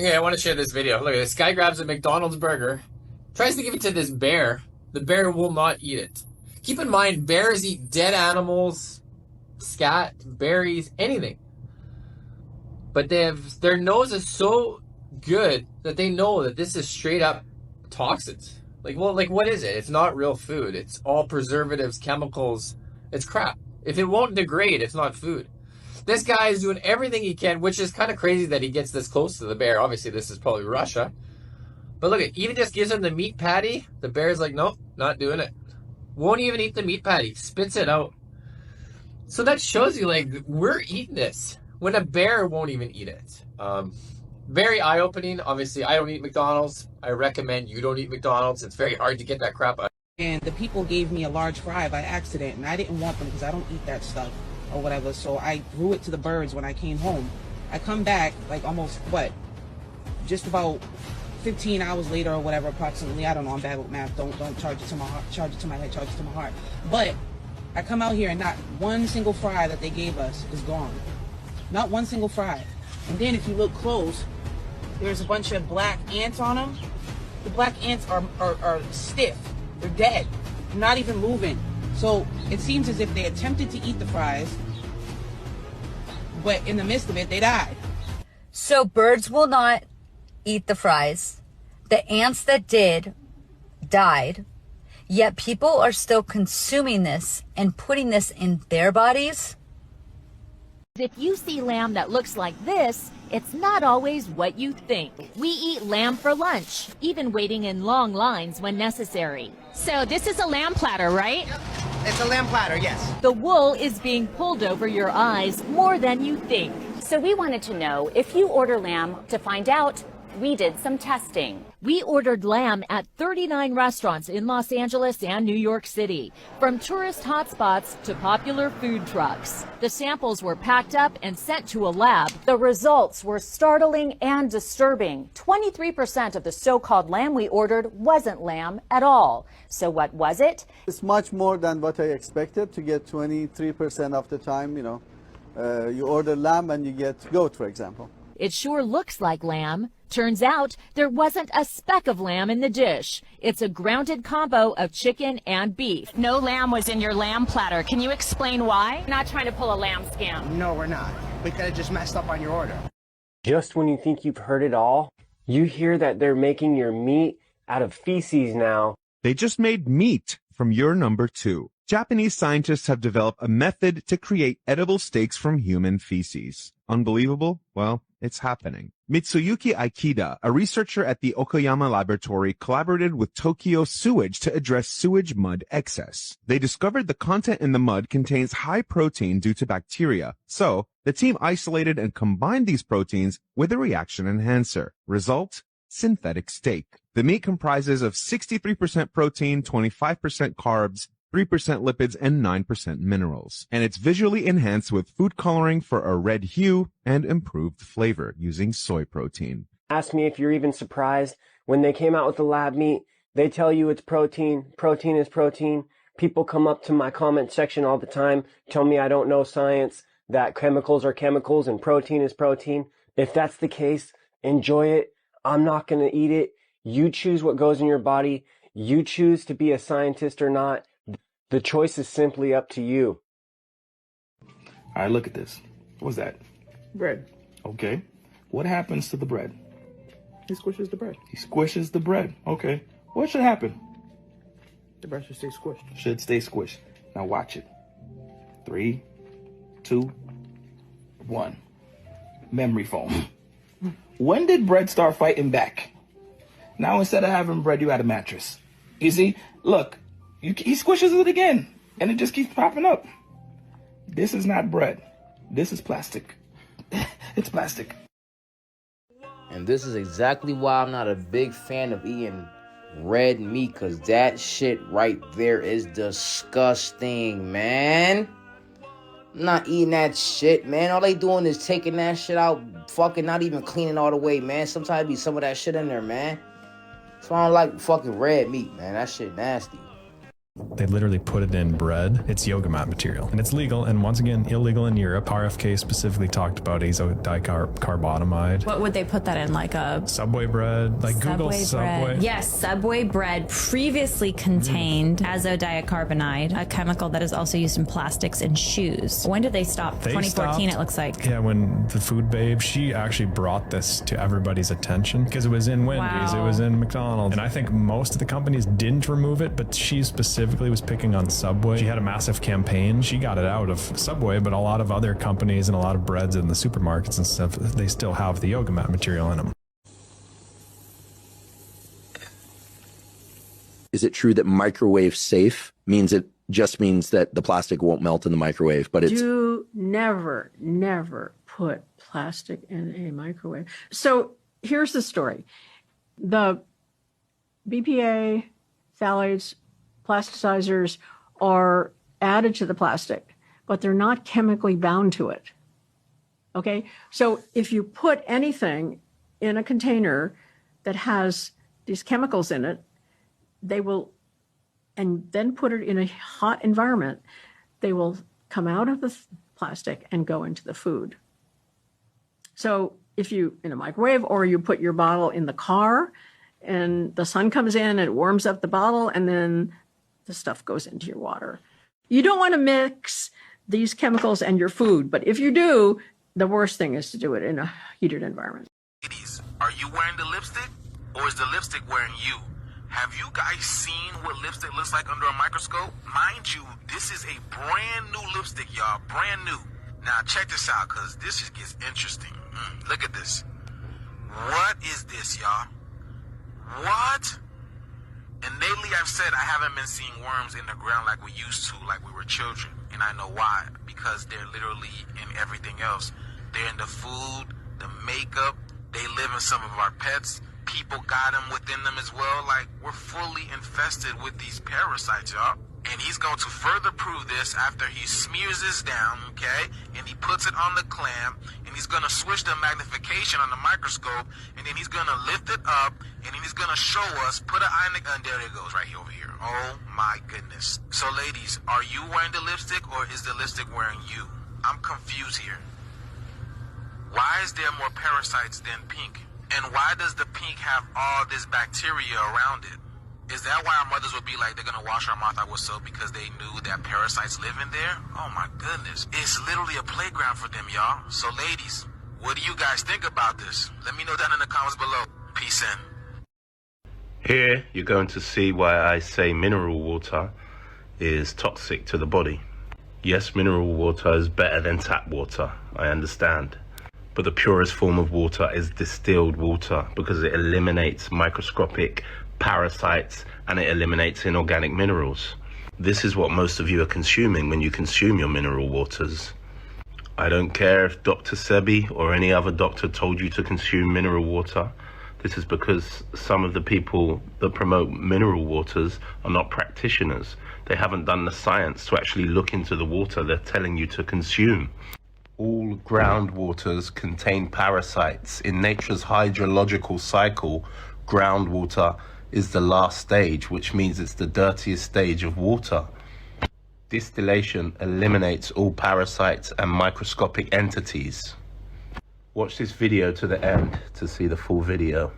Okay, I want to share this video. Look at this guy grabs a McDonald's burger, tries to give it to this bear. The bear will not eat it. Keep in mind, bears eat dead animals, scat, berries, anything. But their nose is so good that they know that this is straight up toxins. Like, well, like what is it? It's not real food. It's all preservatives, chemicals. It's crap. If it won't degrade, it's not food. This guy is doing everything he can, which is kind of crazy that he gets this close to the bear. Obviously, this is probably Russia. But look, it even just gives him the meat patty. The bear's like, nope, not doing it. Won't even eat the meat patty. Spits it out. So that shows you, like, we're eating this when a bear won't even eat it. Very eye-opening. Obviously, I don't eat McDonald's. I recommend you don't eat McDonald's. It's very hard to get that crap out. And the people gave me a large fry by accident, and I didn't want them because I don't eat that stuff or whatever. So I threw it to the birds when I came home. I come back like almost just about 15 hours later or whatever, approximately. I don't know. I'm bad with math. Don't charge it to my heart. Charge it to my head. Charge it to my heart. But I come out here and not one single fry that they gave us is gone. Not one single fry. And then if you look close, there's a bunch of black ants on them. The black ants are stiff. They're dead. They're not even moving. So it seems as if they attempted to eat the fries, but in the midst of it, they died. So birds will not eat the fries. The ants that did died. Yet people are still consuming this and putting this in their bodies. If you see lamb that looks like this, it's not always what you think. We eat lamb for lunch, even waiting in long lines when necessary. So this is a lamb platter, right? Yep. It's a lamb platter, yes. The wool is being pulled over your eyes more than you think. So we wanted to know if you order lamb. To find out, we did some testing. We ordered lamb at 39 restaurants in Los Angeles and New York City, from tourist hotspots to popular food trucks. The samples were packed up and sent to a lab. The results were startling and disturbing. 23% of the so-called lamb we ordered wasn't lamb at all. So what was it? It's much more than what I expected to get 23% of the time, you order lamb and you get goat, for example. It sure looks like lamb. Turns out there wasn't a speck of lamb in the dish. It's a grounded combo of chicken and beef. No lamb was in your lamb platter. Can you explain why? Not trying to pull a lamb scam. No, we're not. We could have just messed up on your order. Just when you think you've heard it all, you hear that they're making your meat out of feces now. They just made meat from your number 2. Japanese scientists have developed a method to create edible steaks from human feces. Unbelievable? Well, it's happening. Mitsuyuki Aikida, a researcher at the Okayama laboratory, collaborated with Tokyo Sewage to address sewage mud excess. They discovered the content in the mud contains high protein due to bacteria. So, the team isolated and combined these proteins with a reaction enhancer. Result? Synthetic steak. The meat comprises of 63% protein, 25% carbs, 3% lipids, and 9% minerals. And it's visually enhanced with food coloring for a red hue and improved flavor using soy protein. Ask me if you're even surprised. When they came out with the lab meat, they tell you it's protein. Protein is protein. People come up to my comment section all the time, tell me I don't know science, that chemicals are chemicals and protein is protein. If that's the case, enjoy it. I'm not going to eat it. You choose what goes in your body. You choose to be a scientist or not. The choice is simply up to you. All right, look at this. What's that? Bread. Okay. What happens to the bread? He squishes the bread. He squishes the bread. Okay. What should happen? The bread should stay squished. Should stay squished. Now watch it. 3, 2, 1. Memory foam. When did bread start fighting back? Now instead of having bread, you had a mattress. You see? Look. He squishes it again, and it just keeps popping up. This is not bread. This is plastic. It's plastic. And this is exactly why I'm not a big fan of eating red meat, because that shit right there is disgusting, man. I'm not eating that shit, man. All they doing is taking that shit out, fucking not even cleaning all the way, man. Sometimes be some of that shit in there, man. So I don't like fucking red meat, man. That shit nasty. They literally put it in bread. It's yoga mat material. And it's legal, and once again, illegal in Europe. RFK specifically talked about azo-dicarbotamide. What would they put that in, like a... Subway bread, like Google Subway. Yes, Subway bread previously contained azo-diacarbonide, a chemical that is also used in plastics and shoes. When did they stop? 2014, it looks like. Yeah, when the Food Babe, she actually brought this to everybody's attention because it was in Wendy's, it was in McDonald's. And I think most of the companies didn't remove it, but she specifically was picking on Subway. She had a massive campaign. She got it out of Subway, but a lot of other companies and a lot of breads in the supermarkets and stuff, they still have the yoga mat material in them. Is it true that microwave safe means it just means that the plastic won't melt in the microwave, but it's... Do never put plastic in a microwave. So here's the story. The BPA, phthalates, plasticizers are added to the plastic, but they're not chemically bound to it. Okay? So if you put anything in a container that has these chemicals in it, they will, and then put it in a hot environment, they will come out of the plastic and go into the food. So if you, in a microwave, or you put your bottle in the car and the sun comes in, it warms up the bottle, and then the stuff goes into your water. You don't want to mix these chemicals and your food, but if you do, the worst thing is to do it in a heated environment. Ladies, are you wearing the lipstick, or is the lipstick wearing you? Have you guys seen what lipstick looks like under a microscope? Mind you, this is a brand new lipstick, y'all, brand new. Now check this out, because this just gets interesting. Look at this. What is this, y'all? What? And lately I've said I haven't been seeing worms in the ground like we used to, like we were children. And I know why. Because they're literally in everything else. They're in the food, the makeup, they live in some of our pets. People got them within them as well. Like, we're fully infested with these parasites, y'all. And he's going to further prove this after he smears this down, okay? And he puts it on the clam, and he's going to switch the magnification on the microscope, and then he's going to lift it up, and then he's going to show us, put an eye in the gun, there it goes, right here over here. Oh my goodness. So ladies, are you wearing the lipstick, or is the lipstick wearing you? I'm confused here. Why is there more parasites than pink? And why does the pink have all this bacteria around it? Is that why our mothers would be like, they're gonna wash our mouth out with soap because they knew that parasites live in there? Oh my goodness. It's literally a playground for them, y'all. So ladies, what do you guys think about this? Let me know down in the comments below. Peace in. Here, you're going to see why I say mineral water is toxic to the body. Yes, mineral water is better than tap water, I understand. But the purest form of water is distilled water because it eliminates microscopic parasites and it eliminates inorganic minerals. This is what most of you are consuming when you consume your mineral waters. I don't care if Dr. Sebi or any other doctor told you to consume mineral water. This is because some of the people that promote mineral waters are not practitioners. They haven't done the science to actually look into the water they're telling you to consume. All groundwaters contain parasites. In nature's hydrological cycle, groundwater is the last stage, which means it's the dirtiest stage of water. Distillation eliminates all parasites and microscopic entities. Watch this video to the end to see the full video.